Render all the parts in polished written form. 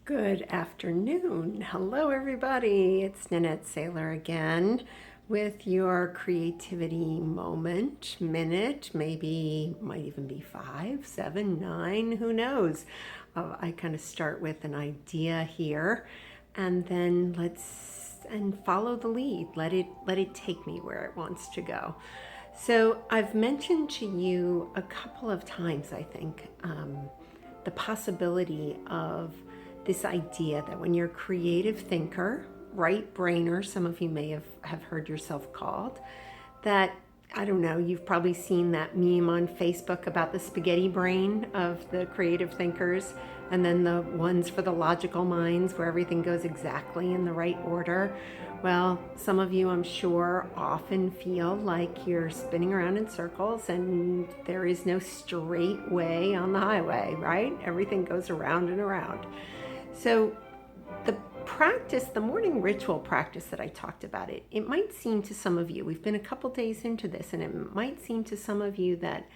Good afternoon. Hello, everybody. It's Nanette Sailor again with your creativity moment, minute, maybe might even be 5, 7, 9, who knows. I kind of start with an idea here and then and follow the lead. Let it take me where it wants to go. So I've mentioned to you a couple of times, I think, the possibility of this idea that when you're a creative thinker, right brainer, some of you may have heard yourself called, that I don't know, you've probably seen that meme on Facebook about the spaghetti brain of the creative thinkers and then the ones for the logical minds where everything goes exactly in the right order. Well, some of you, I'm sure, often feel like you're spinning around in circles and there is no straight way on the highway, right? Everything goes around and around. So the practice, the morning ritual practice that I talked about, it might seem to some of you, we've been a couple days into this, and it might seem to some of you that,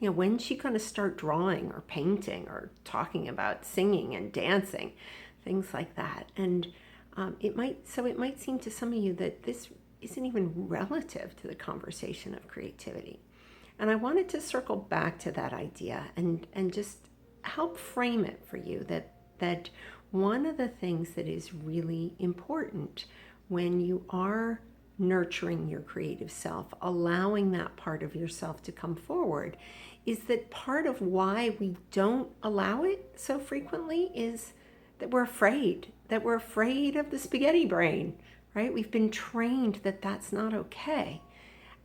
when's she going to start drawing or painting or talking about singing and dancing, things like that. And it might seem to some of you that this isn't even relative to the conversation of creativity. And I wanted to circle back to that idea and just help frame it for you that one of the things that is really important when you are nurturing your creative self, allowing that part of yourself to come forward, is that part of why we don't allow it so frequently is that we're afraid of the spaghetti brain, right? We've been trained that that's not okay.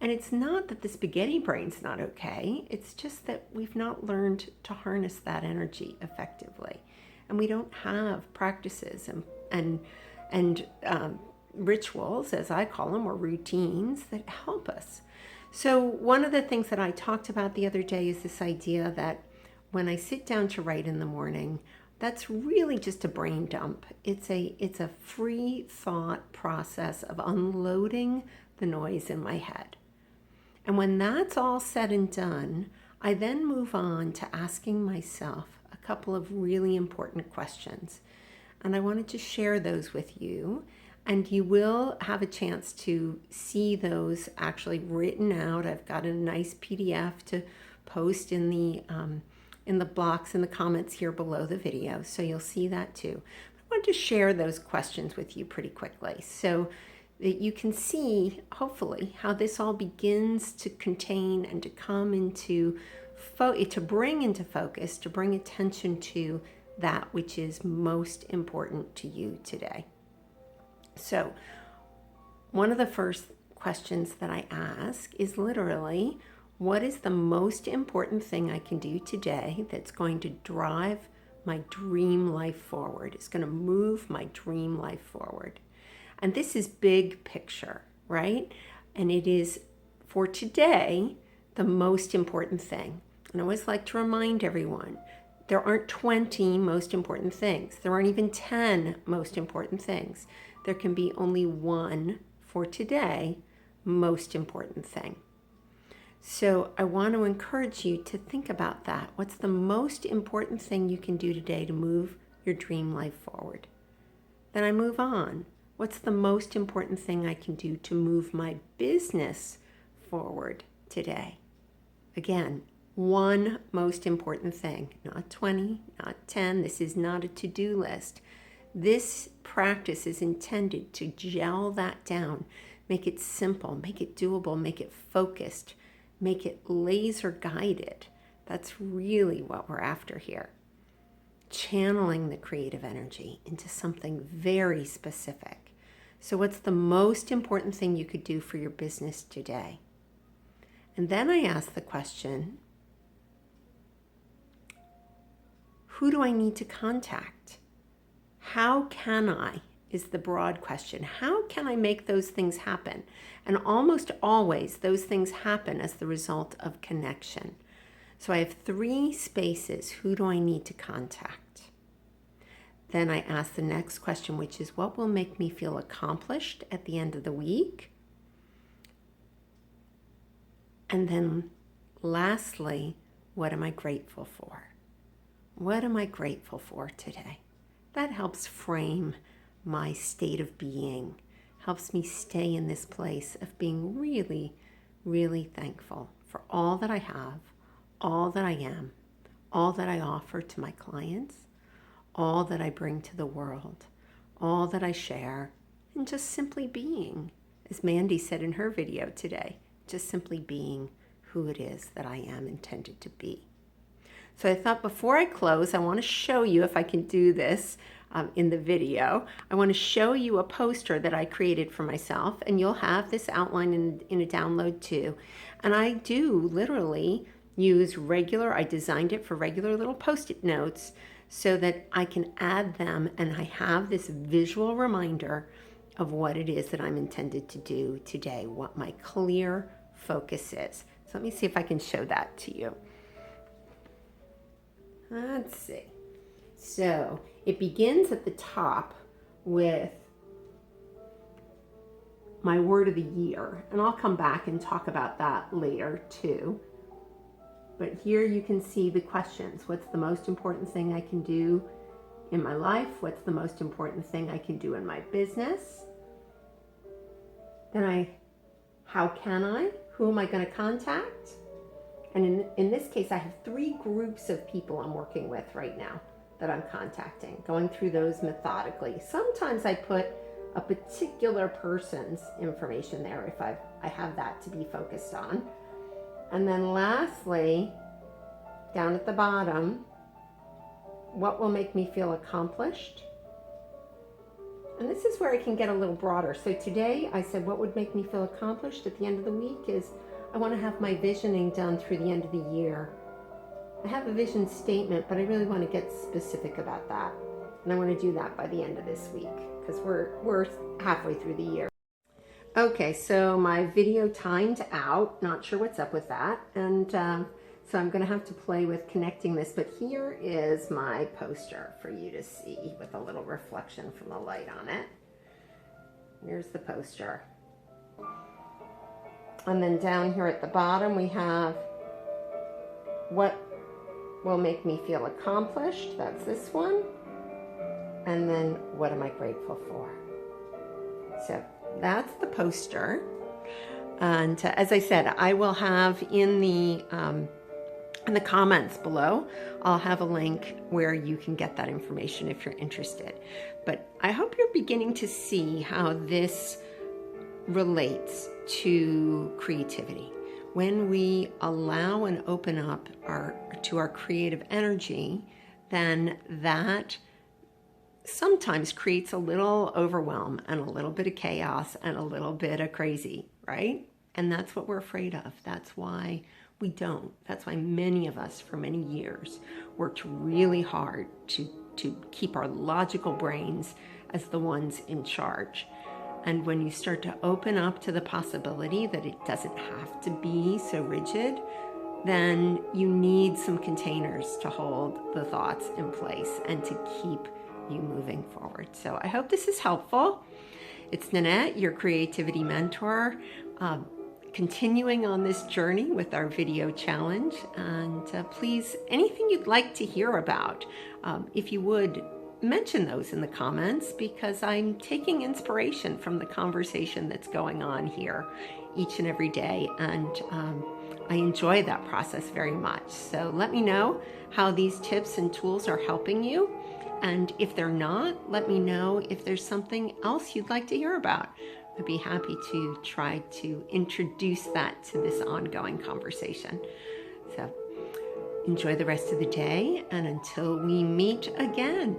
And it's not that the spaghetti brain's not okay, it's just that we've not learned to harness that energy effectively. And we don't have practices and rituals, as I call them, or routines that help us. So one of the things that I talked about the other day is this idea that when I sit down to write in the morning, that's really just a brain dump. It's a free thought process of unloading the noise in my head. And when that's all said and done, I then move on to asking myself a couple of really important questions. And I wanted to share those with you. And you will have a chance to see those actually written out. I've got a nice PDF to post in the blocks in the comments here below the video. So you'll see that too. I want to share those questions with you pretty quickly. So that you can see, hopefully, how this all begins to contain and to come into, to bring into focus, to bring attention to that which is most important to you today. So, one of the first questions that I ask is literally, what is the most important thing I can do today that's going to drive my dream life forward? It's going to move my dream life forward. And this is big picture, right? And it is, for today, the most important thing. And I always like to remind everyone, there aren't 20 most important things. There aren't even 10 most important things. There can be only one, for today, most important thing. So I want to encourage you to think about that. What's the most important thing you can do today to move your dream life forward? Then I move on. What's the most important thing I can do to move my business forward today? Again, one most important thing, not 20, not 10. This is not a to-do list. This practice is intended to gel that down, make it simple, make it doable, make it focused, make it laser guided. That's really what we're after here. Channeling the creative energy into something very specific. So what's the most important thing you could do for your business today? And then I ask the question, who do I need to contact? How can I, is the broad question. How can I make those things happen? And almost always those things happen as the result of connection. So I have 3 spaces. Who do I need to contact? Then I ask the next question, which is, what will make me feel accomplished at the end of the week? And then lastly, what am I grateful for? What am I grateful for today? that helps frame my state of being, helps me stay in this place of being really, really thankful for all that I have, all that I am, all that I offer to my clients, all that I bring to the world, all that I share, and just simply being, as Mandy said in her video today, just simply being who it is that I am intended to be. So I thought before I close, I want to show you, if I can do this in the video, I want to show you a poster that I created for myself, and you'll have this outline in a download too. And I do literally use I designed it for regular little Post-it notes so that I can add them, and I have this visual reminder of what it is that I'm intended to do today, what my clear focus is. So let me see if I can show that to you. Let's see. So it begins at the top with my word of the year, and I'll come back and talk about that later too. But here you can see the questions. What's the most important thing I can do in my life? What's the most important thing I can do in my business? Then how can I? Who am I going to contact? And in this case, I have 3 groups of people I'm working with right now that I'm contacting, going through those methodically. Sometimes I put a particular person's information there if I have that to be focused on. And then lastly, down at the bottom, what will make me feel accomplished? And this is where I can get a little broader. So today I said what would make me feel accomplished at the end of the week is I want to have my visioning done through the end of the year. I have a vision statement, but I really want to get specific about that. And I want to do that by the end of this week because we're halfway through the year. Okay, so my video timed out. Not sure what's up with that. And so I'm going to have to play with connecting this. But here is my poster for you to see with a little reflection from the light on it. Here's the poster. And then down here at the bottom, we have what will make me feel accomplished. That's this one. And then what am I grateful for? So that's the poster. And as I said, I will have in the comments below, I'll have a link where you can get that information if you're interested. But I hope you're beginning to see how this relates to creativity. When we allow and open up to our creative energy, then that sometimes creates a little overwhelm and a little bit of chaos and a little bit of crazy, right? And that's what we're afraid of. That's why we don't. That's why many of us for many years worked really hard to keep our logical brains as the ones in charge. And when you start to open up to the possibility that it doesn't have to be so rigid, then you need some containers to hold the thoughts in place and to keep you moving forward. So I hope this is helpful. It's Nanette, your creativity mentor, continuing on this journey with our video challenge. And please, anything you'd like to hear about, if you would, mention those in the comments, because I'm taking inspiration from the conversation that's going on here each and every day, and I enjoy that process very much. So let me know how these tips and tools are helping you, and if they're not, let me know if there's something else you'd like to hear about. I'd be happy to try to introduce that to this ongoing conversation. So enjoy the rest of the day, and until we meet again.